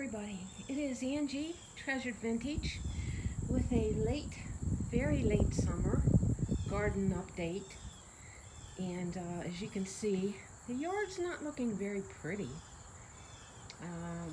everybody. It is Angie, Treasured Vintage, with a very late summer garden update. And as you can see, the yard's not looking very pretty.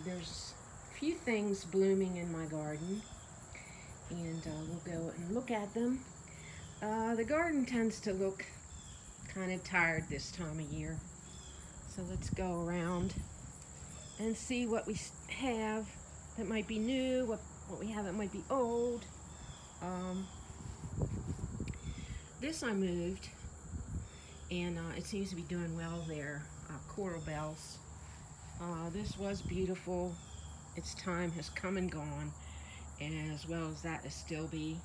There's a few things blooming in my garden, and we'll go and look at them. The garden tends to look kind of tired this time of year. So let's go around and see what we have that might be new, what we have that might be old. This I moved, and it seems to be doing well there. Coral bells. This was beautiful. Its time has come and gone, and as well as that is still be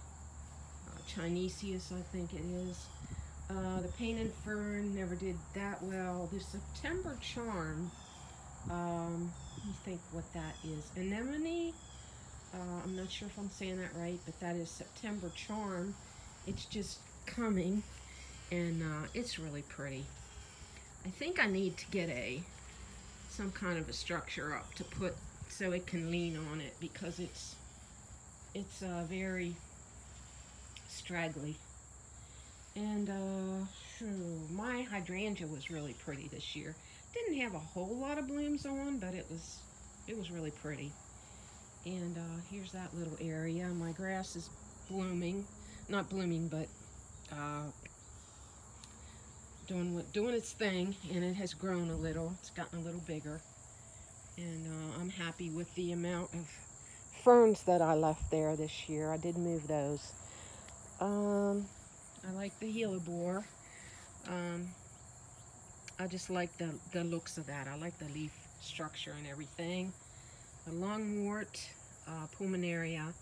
Chinesius, I think it is. The painted fern never did that well. The September charm, let me think what that is. Anemone, I'm not sure if I'm saying that right, but that is September charm. It's just coming, and it's really pretty. I think I need to get some kind of a structure up to put so it can lean on it, because it's very straggly. And my hydrangea was really pretty this year. Didn't have a whole lot of blooms on, but it was really pretty. And here's that little area. My grass is blooming, not blooming, but doing its thing, and it has grown a little. It's gotten a little bigger, and I'm happy with the amount of ferns that I left there this year. I did move those. I like the hellebore. I just like the looks of that. I like the leaf structure and everything. The lungwort, pulmonaria,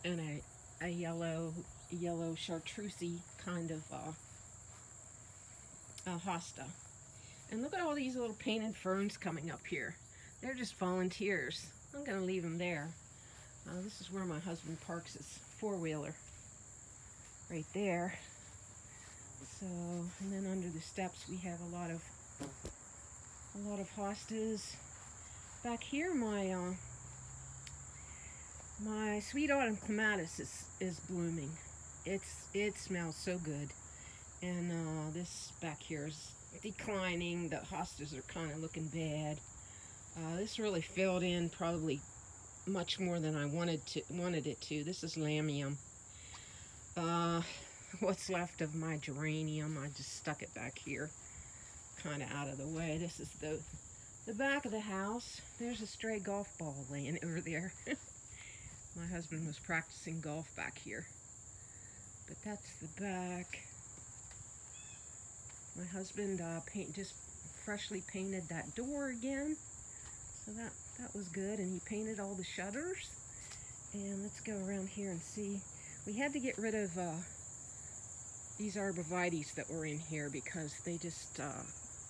and a yellow chartreusey kind of hosta. And look at all these little painted ferns coming up here. They're just volunteers. I'm gonna leave them there. This is where my husband parks his four-wheeler, right there. So, and then under the steps we have a lot of hostas. Back here, my sweet autumn clematis is blooming. It smells so good, and this back here is declining. The hostas are kind of looking bad. This really filled in probably much more than I wanted it to. This is lamium. What's left of my geranium, I just stuck it back here, kind of out of the way. This is the back of the house. There's a stray golf ball laying over there. My husband was practicing golf back here. But that's the back. My husband just freshly painted that door again, so that was good, and he painted all the shutters. And let's go around here and see. We had to get rid of these arborvitaes that were in here because they just, I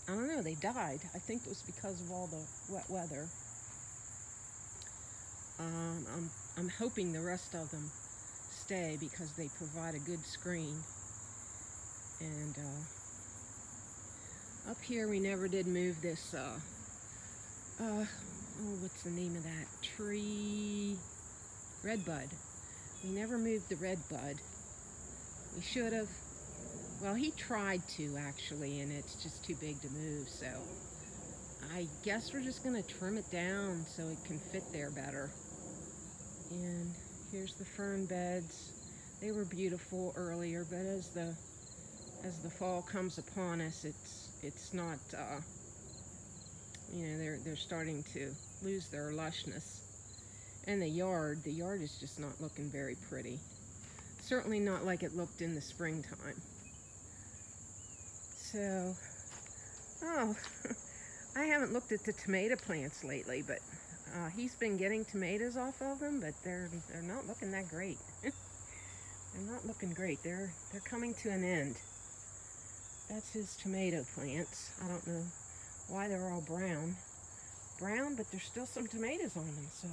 don't know, they died. I think it was because of all the wet weather. I'm hoping the rest of them stay because they provide a good screen. And up here we never did move this, oh, what's the name of that tree? Redbud. We never moved the redbud. We should have. Well, he tried to, actually, and it's just too big to move, so I guess we're just going to trim it down so it can fit there better. And here's the fern beds. They were beautiful earlier, but as the fall comes upon us, it's not, you know, they're starting to lose their lushness. And the yard is just not looking very pretty. Certainly not like it looked in the springtime. So, oh, I haven't looked at the tomato plants lately, but he's been getting tomatoes off of them, but they're not looking that great. They're not looking great. They're coming to an end. That's his tomato plants. I don't know why they're all brown, but there's still some tomatoes on them, so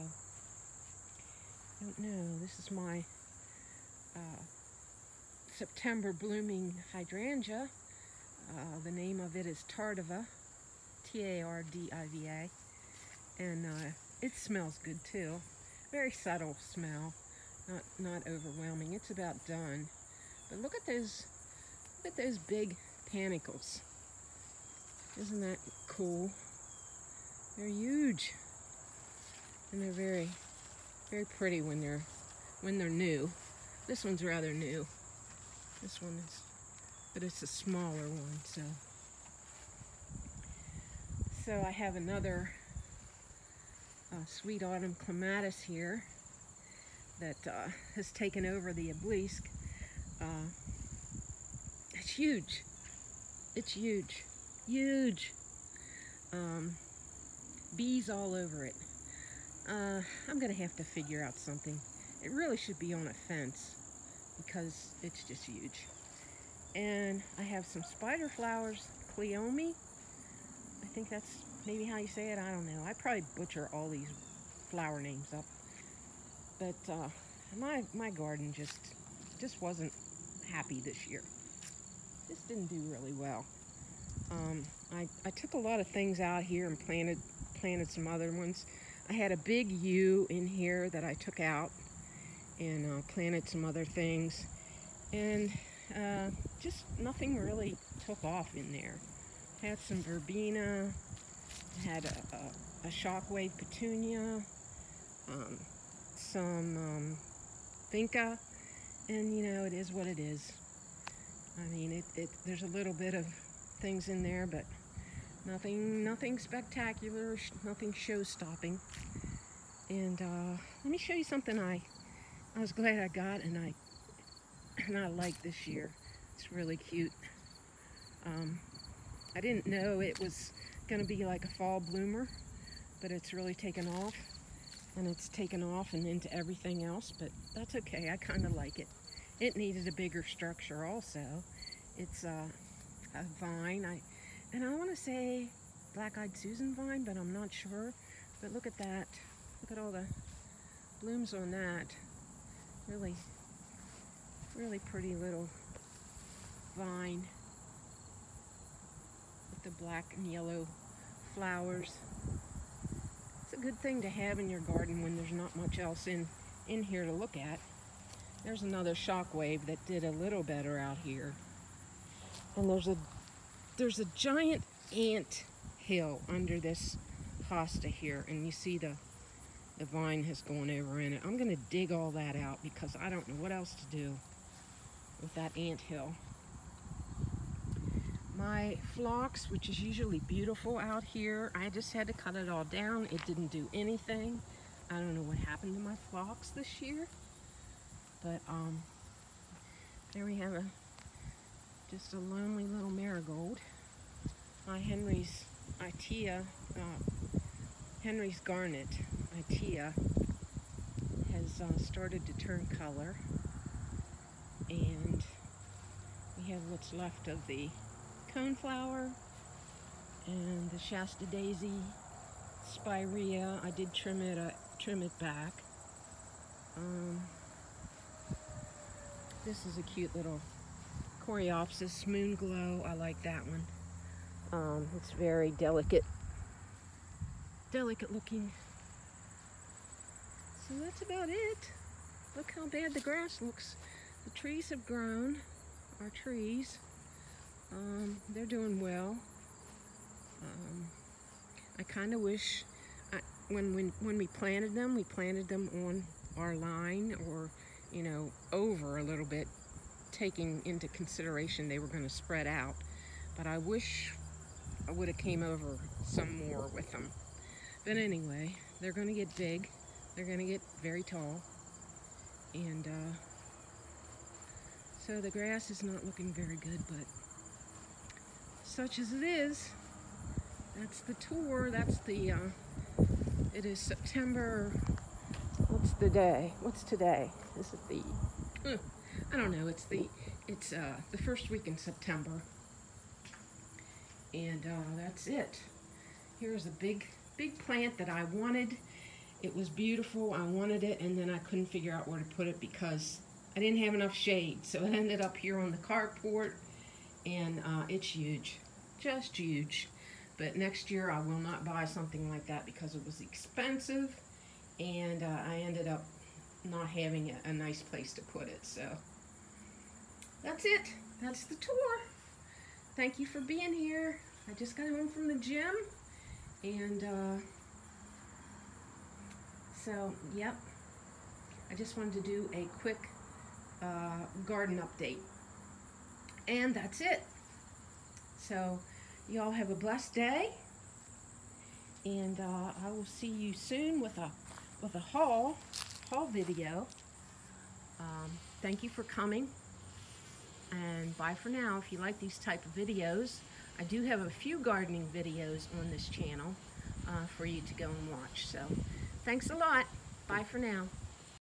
I don't know. This is my September blooming hydrangea. The name of it is Tardiva, T-A-R-D-I-V-A, and it smells good too. Very subtle smell, not overwhelming. It's about done. But look at those big panicles. Isn't that cool? They're huge, and they're very, very pretty when they're new. This one's rather new. This one is, but it's a smaller one. So I have another sweet autumn clematis here that has taken over the obelisk. It's huge. It's huge. Huge. Bees all over it. I'm gonna have to figure out something. It really should be on a fence because it's just huge. And I have some spider flowers, cleome. I think that's maybe how you say it. I don't know. I probably butcher all these flower names up. But my garden just wasn't happy this year. Just didn't do really well. I took a lot of things out here and planted some other ones. I had a big yew in here that I took out and planted some other things, and just nothing really took off in there. Had some verbena, had a shockwave petunia, some vinca, and you know, it is what it is. I mean, there's a little bit of things in there, but nothing spectacular, nothing show-stopping. And let me show you something I was glad I got and I like this year. It's really cute. I didn't know it was going to be like a fall bloomer, but it's really taken off, and it's taken off and into everything else, but that's okay. I kind of like it. It needed a bigger structure also. It's a vine, and I want to say black-eyed Susan vine, but I'm not sure. But look at that. Look at all the blooms on that. Really, really pretty little vine with the black and yellow flowers. It's a good thing to have in your garden when there's not much else in here to look at. There's another shockwave that did a little better out here. And there's a giant ant hill under this hosta here, and you see the vine has gone over in it. I'm going to dig all that out because I don't know what else to do with that ant hill. My phlox, which is usually beautiful out here, I just had to cut it all down. It didn't do anything. I don't know what happened to my phlox this year, but there we have just a lonely little marigold. My Henry's garnet, Itea, has started to turn color, and we have what's left of the coneflower and the Shasta daisy, spirea. I did trim it back. This is a cute little Coreopsis moon glow. I like that one. It's very delicate looking. So that's about it. Look how bad the grass looks. The trees have grown, our trees. They're doing well. I kind of wish when we planted them on our line, or you know, over a little bit, taking into consideration they were going to spread out. But I wish I would have came over some more with them. But anyway, they're going to get big. They're going to get very tall. And so the grass is not looking very good, but such as it is, that's the tour. That's the, it is September, what's the day? What's today? Is it the, I don't know, it's the first week in September. And that's it. Here's a big plant that I wanted. It was beautiful, I wanted it, and then I couldn't figure out where to put it because I didn't have enough shade. So it ended up here on the carport, and it's huge, just huge. But next year I will not buy something like that because it was expensive, and I ended up not having a nice place to put it. So that's it. That's the tour. Thank you for being here. I just got home from the gym, and so yep, I just wanted to do a quick garden update, and that's it. So y'all have a blessed day, and I will see you soon with a haul video. Thank you for coming, and bye for now. If you like these type of videos, I do have a few gardening videos on this channel for you to go and watch. So thanks a lot. Bye for now.